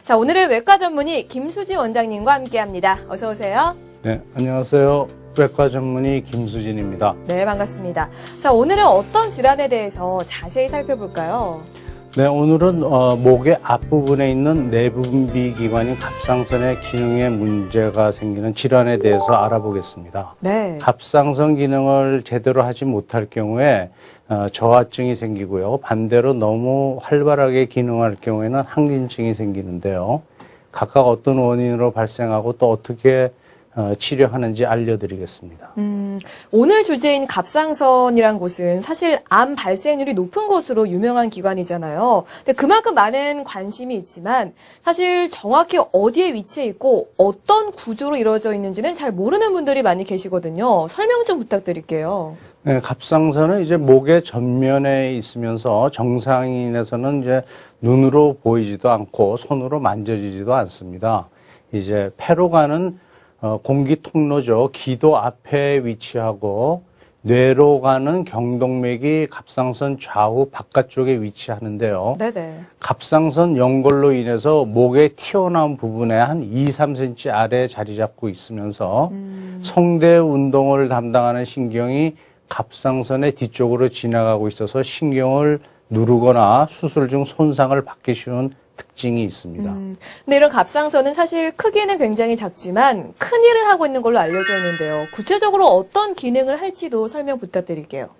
자, 오늘은 외과 전문의 김수진 원장님과 함께합니다. 어서 오세요. 네, 안녕하세요. 외과 전문의 김수진입니다. 네, 반갑습니다. 자, 오늘은 어떤 질환에 대해서 자세히 살펴볼까요? 네, 오늘은 목의 앞부분에 있는 내분비 기관인 갑상선의 기능에 문제가 생기는 질환에 대해서 알아보겠습니다. 네. 갑상선 기능을 제대로 하지 못할 경우에 저하증이 생기고요. 반대로 너무 활발하게 기능할 경우에는 항진증이 생기는데요. 각각 어떤 원인으로 발생하고 또 어떻게 치료하는지 알려드리겠습니다. 오늘 주제인 갑상선이란 곳은 사실 암 발생률이 높은 곳으로 유명한 기관이잖아요. 근데 그만큼 많은 관심이 있지만 사실 정확히 어디에 위치해 있고 어떤 구조로 이루어져 있는지는 잘 모르는 분들이 많이 계시거든요. 설명 좀 부탁드릴게요. 네, 갑상선은 이제 목의 전면에 있으면서 정상인에서는 이제 눈으로 보이지도 않고 손으로 만져지지도 않습니다. 이제 폐로 가는 공기 통로죠. 기도 앞에 위치하고 뇌로 가는 경동맥이 갑상선 좌우 바깥쪽에 위치하는데요. 네네. 갑상선 연골로 인해서 목의 튀어나온 부분에 한 2, 3cm 아래에 자리 잡고 있으면서 성대 운동을 담당하는 신경이 갑상선의 뒤쪽으로 지나가고 있어서 신경을 누르거나 수술 중 손상을 받기 쉬운 특징이 있습니다. 근데 이런 갑상선은 사실 크기는 굉장히 작지만 큰 일을 하고 있는 걸로 알려져 있는데요. 구체적으로 어떤 기능을 할지도 설명 부탁드릴게요.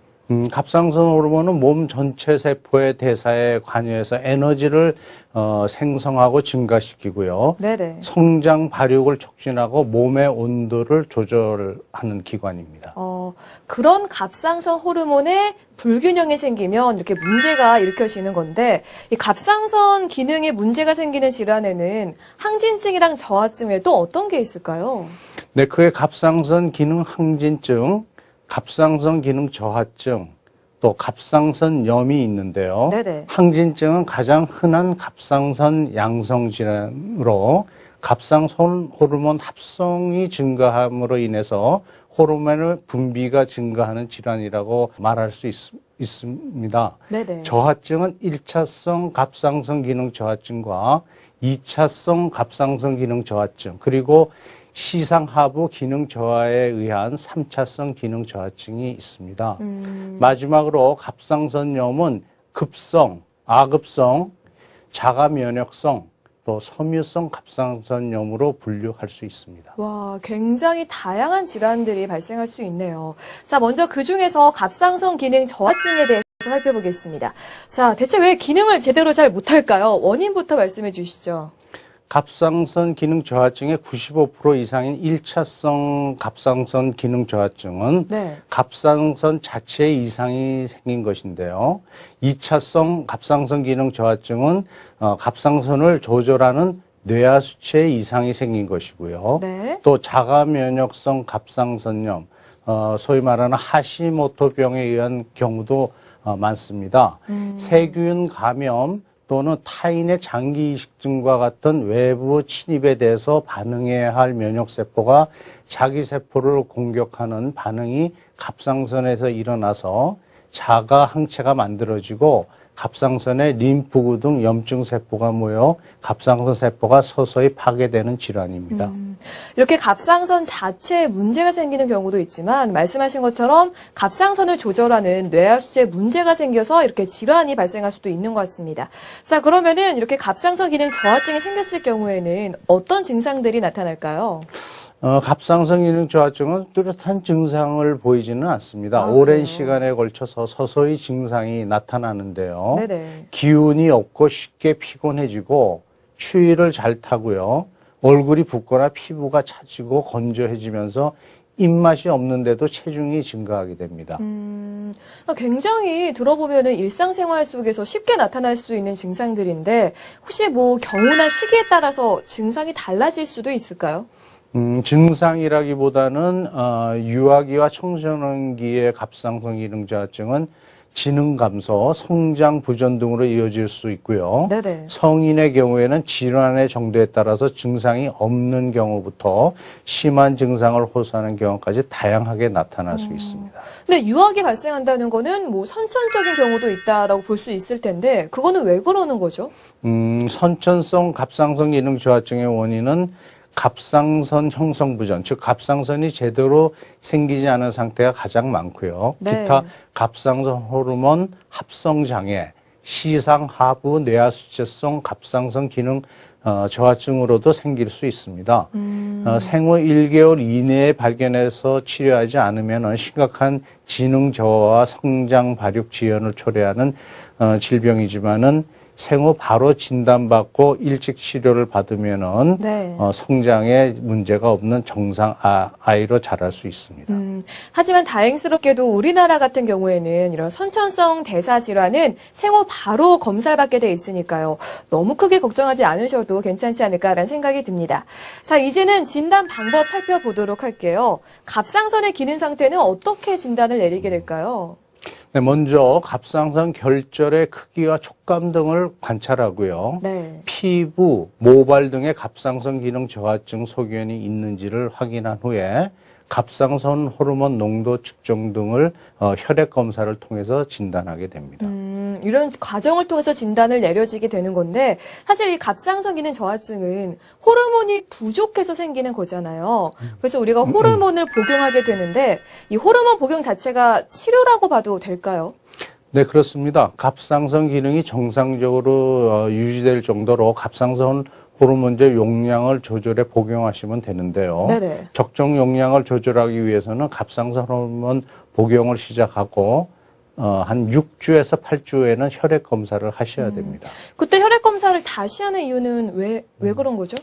갑상선 호르몬은 몸 전체 세포의 대사에 관여해서 에너지를 생성하고 증가시키고요. 네네. 성장 발육을 촉진하고 몸의 온도를 조절하는 기관입니다. 그런 갑상선 호르몬의 불균형이 생기면 이렇게 문제가 일으켜지는 건데 이 갑상선 기능에 문제가 생기는 질환에는 항진증이랑 저하증 외에 또 어떤 게 있을까요? 네, 그의 갑상선 기능 항진증, 갑상선 기능 저하증, 또 갑상선염이 있는데요. 네네. 항진증은 가장 흔한 갑상선 양성 질환으로 갑상선 호르몬 합성이 증가함으로 인해서 호르몬의 분비가 증가하는 질환이라고 말할 수 있습니다. 네네. 저하증은 1차성 갑상선 기능 저하증과 2차성 갑상선 기능 저하증, 그리고 시상하부 기능 저하에 의한 3차성 기능 저하증이 있습니다. 마지막으로 갑상선염은 급성, 아급성, 자가 면역성, 또 섬유성 갑상선염으로 분류할 수 있습니다. 와, 굉장히 다양한 질환들이 발생할 수 있네요. 자, 먼저 그중에서 갑상선 기능 저하증에 대해서 살펴보겠습니다. 자, 대체 왜 기능을 제대로 잘 못할까요? 원인부터 말씀해 주시죠. 갑상선 기능 저하증의 95% 이상인 1차성 갑상선 기능 저하증은 네. 갑상선 자체에 이상이 생긴 것인데요. 2차성 갑상선 기능 저하증은 갑상선을 조절하는 뇌하수체에 이상이 생긴 것이고요. 네. 또 자가 면역성 갑상선염, 소위 말하는 하시모토병에 의한 경우도 많습니다. 세균 감염 또는 타인의 장기 이식증과 같은 외부 침입에 대해서 반응해야 할 면역세포가 자기 세포를 공격하는 반응이 갑상선에서 일어나서 자가 항체가 만들어지고 갑상선에 림프구 등 염증 세포가 모여 갑상선 세포가 서서히 파괴되는 질환입니다. 이렇게 갑상선 자체에 문제가 생기는 경우도 있지만 말씀하신 것처럼 갑상선을 조절하는 뇌하수체에 문제가 생겨서 이렇게 질환이 발생할 수도 있는 것 같습니다. 자, 그러면은 이렇게 갑상선 기능 저하증이 생겼을 경우에는 어떤 증상들이 나타날까요? 갑상선 기능 저하증은 뚜렷한 증상을 보이지는 않습니다. 아, 오랜 그래요? 시간에 걸쳐서 서서히 증상이 나타나는데요. 네네. 기운이 없고 쉽게 피곤해지고 추위를 잘 타고요. 얼굴이 붓거나 피부가 차지고 건조해지면서 입맛이 없는데도 체중이 증가하게 됩니다. 굉장히 들어보면은 일상생활 속에서 쉽게 나타날 수 있는 증상들인데 혹시 뭐 경우나 시기에 따라서 증상이 달라질 수도 있을까요? 증상이라기보다는 유아기와 청소년기의 갑상선 기능 저하증은 지능 감소, 성장 부전 등으로 이어질 수 있고요. 네네. 성인의 경우에는 질환의 정도에 따라서 증상이 없는 경우부터 심한 증상을 호소하는 경우까지 다양하게 나타날 수 있습니다. 근데 유하게 발생한다는 거는 뭐 선천적인 경우도 있다라고 볼 수 있을 텐데 그거는 왜 그러는 거죠? 선천성 갑상선 기능 저하증의 원인은 갑상선 형성 부전, 즉 갑상선이 제대로 생기지 않은 상태가 가장 많고요. 네. 기타 갑상선 호르몬 합성 장애, 시상 하부 뇌하수체성 갑상선 기능 저하증으로도 생길 수 있습니다. 생후 1개월 이내에 발견해서 치료하지 않으면 심각한 지능 저하와 성장 발육 지연을 초래하는 질병이지만은 생후 바로 진단받고 일찍 치료를 받으면은 네. 성장에 문제가 없는 정상 아이로 자랄 수 있습니다. 하지만 다행스럽게도 우리나라 같은 경우에는 이런 선천성 대사 질환은 생후 바로 검사를 받게 돼 있으니까요. 너무 크게 걱정하지 않으셔도 괜찮지 않을까라는 생각이 듭니다. 자, 이제는 진단 방법 살펴보도록 할게요. 갑상선의 기능 상태는 어떻게 진단을 내리게 될까요? 네, 먼저 갑상선 결절의 크기와 촉감 등을 관찰하고요. 네. 피부, 모발 등의 갑상선 기능 저하증 소견이 있는지를 확인한 후에 갑상선 호르몬 농도 측정 등을 혈액 검사를 통해서 진단하게 됩니다. 이런 과정을 통해서 진단을 내려지게 되는 건데 사실 이 갑상선 기능 저하증은 호르몬이 부족해서 생기는 거잖아요. 그래서 우리가 호르몬을 복용하게 되는데 이 호르몬 복용 자체가 치료라고 봐도 될까요? 네, 그렇습니다. 갑상선 기능이 정상적으로 유지될 정도로 갑상선 호르몬제 용량을 조절해 복용하시면 되는데요. 네네. 적정 용량을 조절하기 위해서는 갑상선 호르몬 복용을 시작하고 한 6주에서 8주에는 혈액 검사를 하셔야 됩니다. 그때 혈액 검사를 다시 하는 이유는 왜 그런 거죠?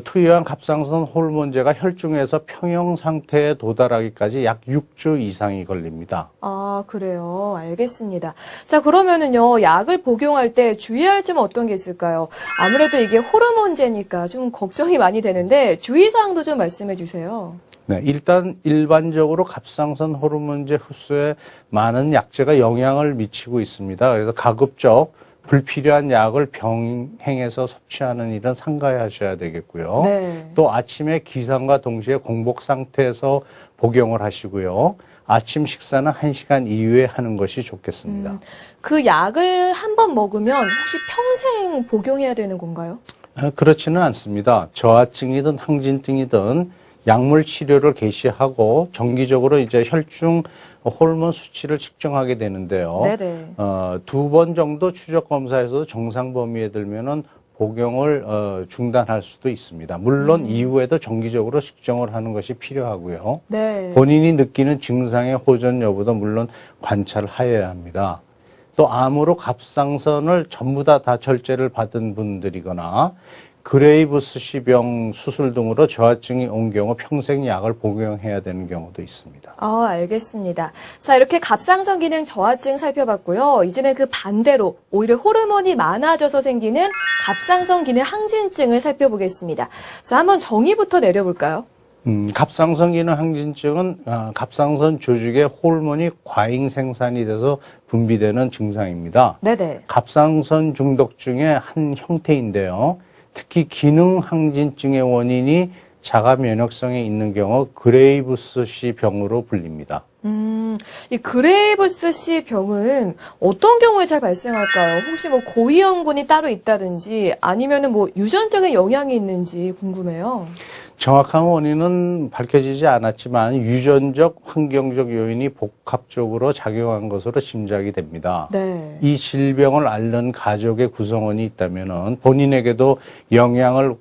투여한 갑상선 호르몬제가 혈중에서 평형 상태에 도달하기까지 약 6주 이상이 걸립니다. 아, 그래요. 알겠습니다. 자, 그러면은요, 약을 복용할 때 주의할 점은 어떤 게 있을까요? 아무래도 이게 호르몬제니까 좀 걱정이 많이 되는데 주의사항도 좀 말씀해 주세요. 네, 일단 일반적으로 갑상선 호르몬제 흡수에 많은 약제가 영향을 미치고 있습니다. 그래서 가급적 불필요한 약을 병행해서 섭취하는 일은 삼가하셔야 되겠고요. 네. 또 아침에 기상과 동시에 공복 상태에서 복용을 하시고요. 아침 식사는 1시간 이후에 하는 것이 좋겠습니다. 그 약을 한 번 먹으면 혹시 평생 복용해야 되는 건가요? 그렇지는 않습니다. 저하증이든 항진증이든 약물 치료를 개시하고 정기적으로 이제 혈중 호르몬 수치를 측정하게 되는데요. 네네. 2번 정도 추적 검사에서도 정상 범위에 들면은 복용을 중단할 수도 있습니다. 물론 이후에도 정기적으로 측정을 하는 것이 필요하고요. 네. 본인이 느끼는 증상의 호전 여부도 물론 관찰하여야 합니다. 또 암으로 갑상선을 전부 다 절제를 받은 분들이거나 그레이브스시병 수술 등으로 저하증이 온 경우 평생 약을 복용해야 되는 경우도 있습니다. 알겠습니다. 자, 이렇게 갑상선 기능 저하증 살펴봤고요. 이제는 그 반대로 오히려 호르몬이 많아져서 생기는 갑상선 기능 항진증을 살펴보겠습니다. 자, 한번 정의부터 내려볼까요? 갑상선 기능 항진증은 갑상선 조직의 호르몬이 과잉 생산이 돼서 분비되는 증상입니다. 네네. 갑상선 중독 중에 한 형태인데요. 특히 기능 항진증의 원인이 자가 면역성에 있는 경우 그레이브스시 병으로 불립니다. 이 그레이브스시 병은 어떤 경우에 잘 발생할까요? 혹시 뭐 고위험군이 따로 있다든지 아니면은 뭐 유전적인 영향이 있는지 궁금해요. 정확한 원인은 밝혀지지 않았지만 유전적, 환경적 요인이 복합적으로 작용한 것으로 짐작이 됩니다. 네. 이 질병을 앓는 가족의 구성원이 있다면 본인에게도 영향을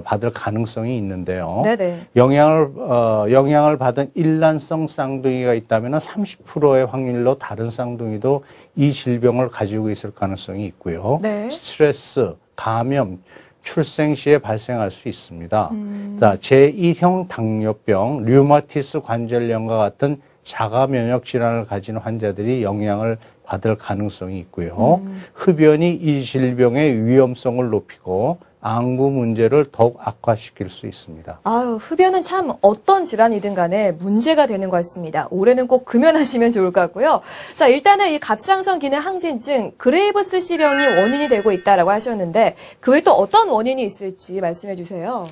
받을 가능성이 있는데요. 네네. 영향을 받은 일란성 쌍둥이가 있다면 30%의 확률로 다른 쌍둥이도 이 질병을 가지고 있을 가능성이 있고요. 네. 스트레스, 감염, 출생 시에 발생할 수 있습니다. 제1형 당뇨병, 류마티스 관절염과 같은 자가 면역 질환을 가진 환자들이 영향을 받을 가능성이 있고요. 흡연이 이 질병의 위험성을 높이고 안구 문제를 더욱 악화시킬 수 있습니다. 아유, 흡연은 참 어떤 질환이든 간에 문제가 되는 것 같습니다. 올해는 꼭 금연하시면 좋을 것 같고요. 자, 일단은 이 갑상선 기능 항진증, 그레이브스 C병이 원인이 되고 있다라고 하셨는데 그 외에 또 어떤 원인이 있을지 말씀해 주세요.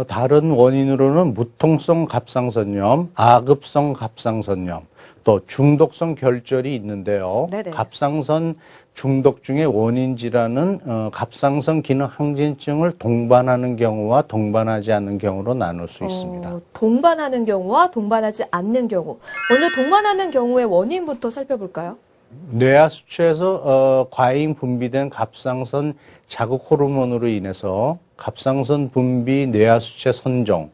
다른 원인으로는 무통성 갑상선염, 아급성 갑상선염, 또 중독성 결절이 있는데요. 네네. 갑상선 중독 중에 원인 질환은 갑상선 기능 항진증을 동반하는 경우와 동반하지 않는 경우로 나눌 수 있습니다. 동반하는 경우와 동반하지 않는 경우. 먼저 동반하는 경우의 원인부터 살펴볼까요? 뇌하 수치에서 과잉 분비된 갑상선 자극 호르몬으로 인해서 갑상선 분비 뇌하 수치 선종,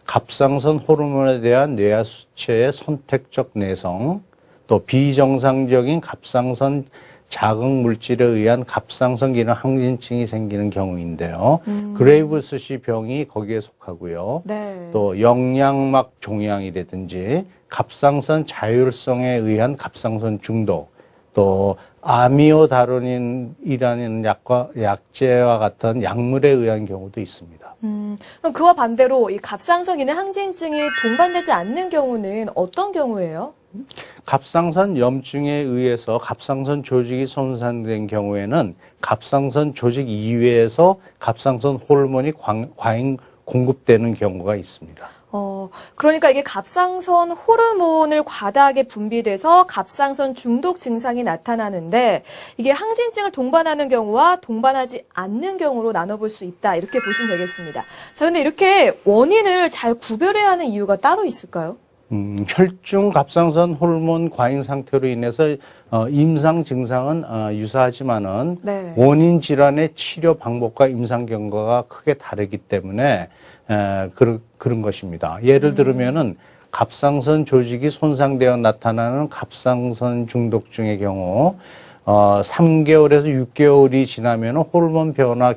갑상선 호르몬에 대한 뇌하 수치의 선택적 내성, 또 비정상적인 갑상선 자극 물질에 의한 갑상선 기능 항진증이 생기는 경우인데요. 그레이브스 씨 병이 거기에 속하고요. 네. 또 영양막 종양이라든지 갑상선 자율성에 의한 갑상선 중독, 또 아미오다르닌이라는 약제와 같은 약물에 의한 경우도 있습니다. 그럼 그와 반대로 이 갑상선 기능 항진증이 동반되지 않는 경우는 어떤 경우예요? 갑상선 염증에 의해서 갑상선 조직이 손상된 경우에는 갑상선 조직 이외에서 갑상선 호르몬이 과잉 공급되는 경우가 있습니다. 그러니까 이게 갑상선 호르몬을 과다하게 분비돼서 갑상선 중독 증상이 나타나는데 이게 항진증을 동반하는 경우와 동반하지 않는 경우로 나눠볼 수 있다. 이렇게 보시면 되겠습니다. 자, 근데 이렇게 원인을 잘 구별해야 하는 이유가 따로 있을까요? 혈중 갑상선 호르몬 과잉 상태로 인해서 임상 증상은 유사하지만은 네. 원인 질환의 치료 방법과 임상 경과가 크게 다르기 때문에 그런 것입니다. 예를 들면은 갑상선 조직이 손상되어 나타나는 갑상선 중독증의 경우 3개월에서 6개월이 지나면 호르몬 변화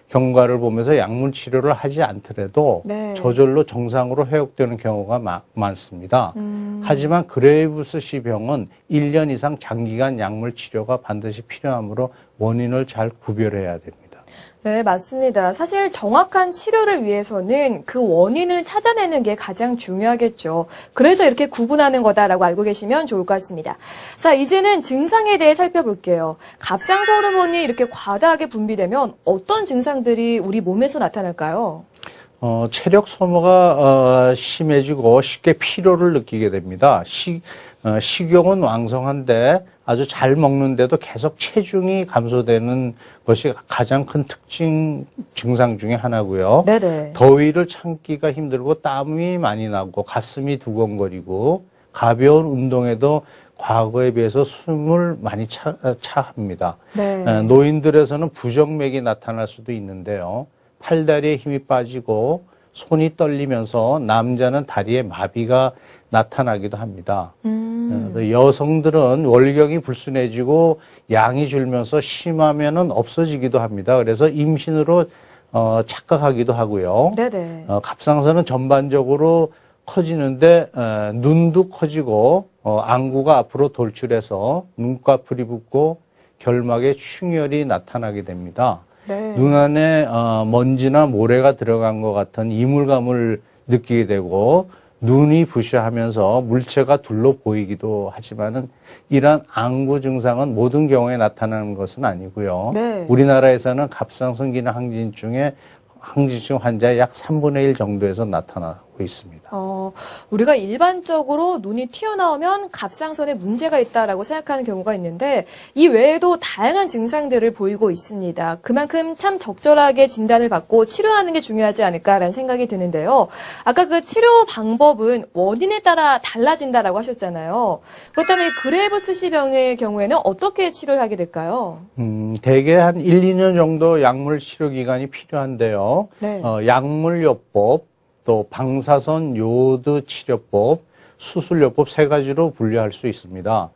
경과를 보면서 약물 치료를 하지 않더라도 네. 저절로 정상으로 회복되는 경우가 많습니다. 하지만 그레이브스 씨 병은 1년 이상 장기간 약물 치료가 반드시 필요하므로 원인을 잘 구별해야 됩니다. 네, 맞습니다. 사실 정확한 치료를 위해서는 그 원인을 찾아내는 게 가장 중요하겠죠. 그래서 이렇게 구분하는 거다라고 알고 계시면 좋을 것 같습니다. 자, 이제는 증상에 대해 살펴볼게요. 갑상선 호르몬이 이렇게 과다하게 분비되면 어떤 증상들이 우리 몸에서 나타날까요? 체력 소모가 심해지고 쉽게 피로를 느끼게 됩니다. 식욕은 왕성한데 아주 잘 먹는데도 계속 체중이 감소되는 것이 가장 큰 특징 증상 중에 하나고요. 네네. 더위를 참기가 힘들고 땀이 많이 나고 가슴이 두근거리고 가벼운 운동에도 과거에 비해서 숨을 많이 차합니다. 네. 노인들에서는 부정맥이 나타날 수도 있는데요. 팔다리에 힘이 빠지고 손이 떨리면서 남자는 다리에 마비가 나타나기도 합니다. 여성들은 월경이 불순해지고 양이 줄면서 심하면은 없어지기도 합니다. 그래서 임신으로 착각하기도 하고요. 네네. 갑상선은 전반적으로 커지는데 눈도 커지고 안구가 앞으로 돌출해서 눈꺼풀이 붓고 결막에 충혈이 나타나게 됩니다. 네. 눈 안에 먼지나 모래가 들어간 것 같은 이물감을 느끼게 되고 눈이 부시하면서 물체가 둘러 보이기도 하지만은 이러한 안구 증상은 모든 경우에 나타나는 것은 아니고요. 네. 우리나라에서는 갑상선 기능 항진증 환자의 약 3분의 1 정도에서 나타나고 있습니다. 우리가 일반적으로 눈이 튀어나오면 갑상선에 문제가 있다라고 생각하는 경우가 있는데 이 외에도 다양한 증상들을 보이고 있습니다. 그만큼 참 적절하게 진단을 받고 치료하는 게 중요하지 않을까라는 생각이 드는데요. 아까 그 치료 방법은 원인에 따라 달라진다라고 하셨잖아요. 그렇다면 이 그레이브스 씨 병의 경우에는 어떻게 치료를 하게 될까요? 대개 한 1, 2년 정도 약물 치료 기간이 필요한데요. 네. 약물요법, 또 방사선 요오드 치료법, 수술요법 세 가지로 분류할 수 있습니다.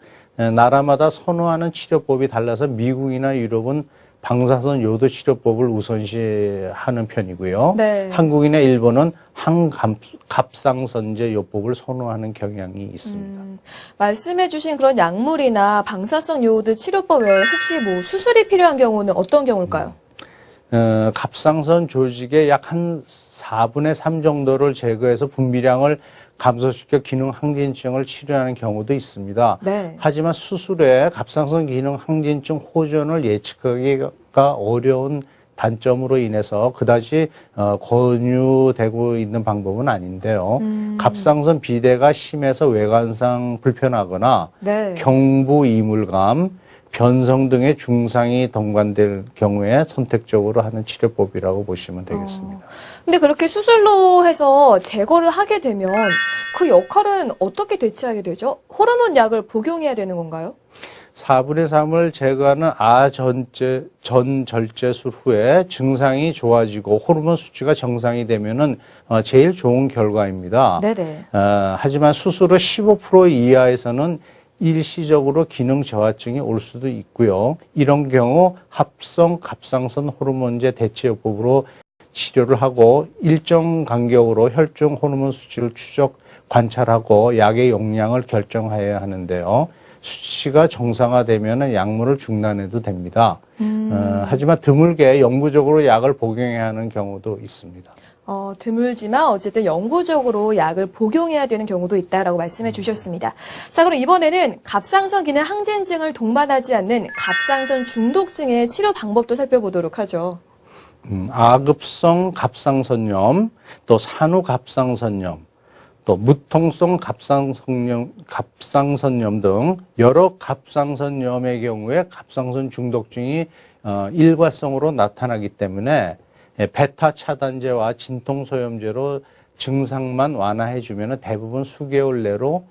나라마다 선호하는 치료법이 달라서 미국이나 유럽은 방사선 요오드 치료법을 우선시하는 편이고요. 네. 한국이나 일본은 항갑상선제 요법을 선호하는 경향이 있습니다. 말씀해주신 그런 약물이나 방사성 요오드 치료법 외에 혹시 뭐 수술이 필요한 경우는 어떤 경우일까요? 갑상선 조직의 약 한 4분의 3 정도를 제거해서 분비량을 감소시켜 기능 항진증을 치료하는 경우도 있습니다. 네. 하지만 수술에 갑상선 기능 항진증 호전을 예측하기가 어려운 단점으로 인해서 그다지 권유되고 있는 방법은 아닌데요. 갑상선 비대가 심해서 외관상 불편하거나 네. 경부 이물감, 변성 등의 증상이 동반될 경우에 선택적으로 하는 치료법이라고 보시면 되겠습니다. 근데 그렇게 수술로 해서 제거를 하게 되면 그 역할은 어떻게 대체하게 되죠? 호르몬 약을 복용해야 되는 건가요? 4분의 3을 제거하는 전절제술 후에 증상이 좋아지고 호르몬 수치가 정상이 되면은 제일 좋은 결과입니다. 네네. 하지만 수술 후 15% 이하에서는 일시적으로 기능 저하증이 올 수도 있고요. 이런 경우 합성 갑상선 호르몬제 대체요법으로 치료를 하고 일정 간격으로 혈중 호르몬 수치를 추적 관찰하고 약의 용량을 결정해야 하는데요. 수치가 정상화되면 약물을 중단해도 됩니다. 하지만 드물게 영구적으로 약을 복용해야 하는 경우도 있습니다. 드물지만 어쨌든 영구적으로 약을 복용해야 되는 경우도 있다라고 말씀해 주셨습니다. 자, 그럼 이번에는 갑상선 기능 항진증을 동반하지 않는 갑상선 중독증의 치료 방법도 살펴보도록 하죠. 아급성 갑상선염, 또 산후갑상선염, 또 무통성 갑상선염 등 여러 갑상선염의 경우에 갑상선 중독증이 일과성으로 나타나기 때문에 베타 차단제와 진통소염제로 증상만 완화해주면 대부분 수개월 내로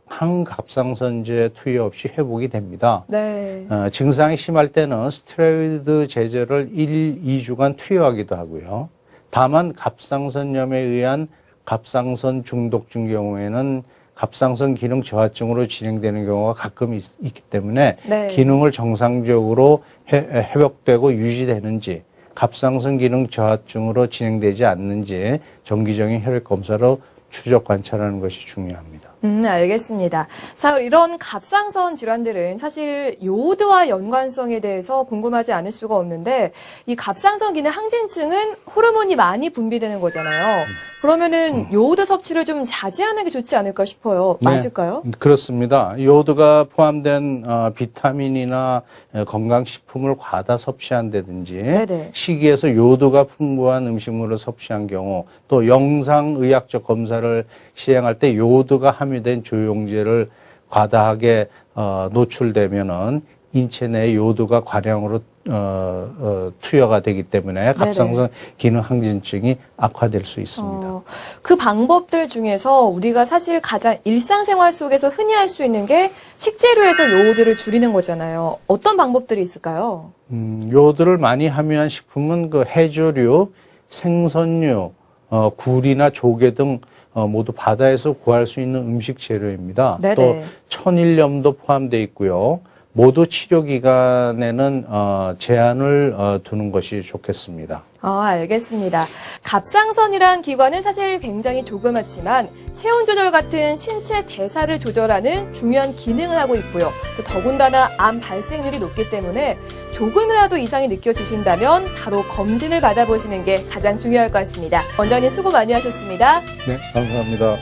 항갑상선제 투여 없이 회복이 됩니다. 네. 증상이 심할 때는 스테로이드 제제를 1, 2주간 투여하기도 하고요. 다만 갑상선염에 의한 갑상선 중독증 경우에는 갑상선 기능 저하증으로 진행되는 경우가 가끔 있기 때문에 네. 기능을 정상적으로 회복되고 유지되는지 갑상선 기능 저하증으로 진행되지 않는지 정기적인 혈액 검사로 추적 관찰하는 것이 중요합니다. 알겠습니다. 자, 이런 갑상선 질환들은 사실 요오드와 연관성에 대해서 궁금하지 않을 수가 없는데 이 갑상선 기능 항진증은 호르몬이 많이 분비되는 거잖아요. 그러면은 요오드 섭취를 좀 자제하는 게 좋지 않을까 싶어요. 맞을까요? 네, 그렇습니다. 요오드가 포함된 비타민이나 건강식품을 과다 섭취한다든지 네네. 식이에서 요오드가 풍부한 음식물을 섭취한 경우 또 영상의학적 검사를 시행할 때 요오드가 함유된 조영제를 과다하게 노출되면은 인체 내 요오드가 과량으로 투여가 되기 때문에 갑상선 기능 항진증이 악화될 수 있습니다. 그 방법들 중에서 우리가 사실 가장 일상생활 속에서 흔히 할 수 있는 게 식재료에서 요오드를 줄이는 거잖아요. 어떤 방법들이 있을까요? 요오드를 많이 함유한 식품은 그 해조류, 생선류, 굴이나 조개 등 모두 바다에서 구할 수 있는 음식 재료입니다. 네네. 또 천일염도 포함되어 있고요. 모두 치료 기간에는 제한을 두는 것이 좋겠습니다. 알겠습니다. 갑상선이란 기관은 사실 굉장히 조그맣지만 체온 조절 같은 신체 대사를 조절하는 중요한 기능을 하고 있고요. 또 더군다나 암 발생률이 높기 때문에 조금이라도 이상이 느껴지신다면 바로 검진을 받아보시는 게 가장 중요할 것 같습니다. 원장님 수고 많이 하셨습니다. 네, 감사합니다.